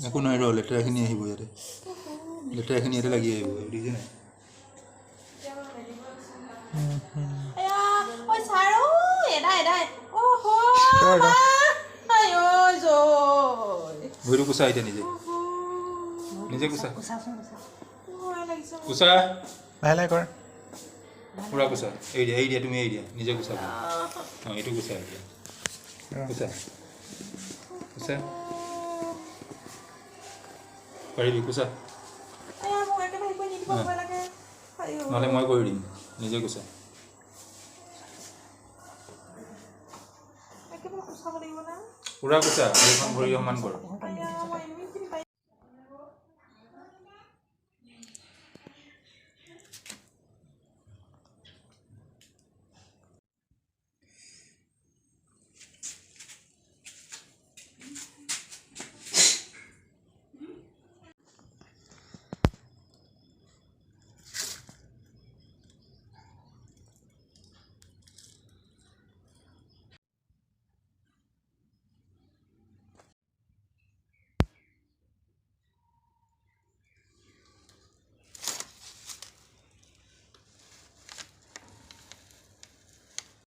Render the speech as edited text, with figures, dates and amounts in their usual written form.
একো নাই ৰ লেতেৰাখিনি আহিব ইয়াতে লেতেৰাখিনি ইয়াতে লাগি আহিব বুজিছে নাই ভৰিটো কুচা এতিয়া নিজে নিজে কুচা কুচা লাহে লাহে কৰ পুৰা কুচা এৰি দিয়া তুমি এৰি দিয়া নিজে কুচা অঁ এইটো কুচা এতিয়া কুচা কুচা পাৰিবি কুচা নহ'লে মই কৰি দিম নিজে কুচা পুৰা কুচা ভৰিখন ভৰি সমান কৰ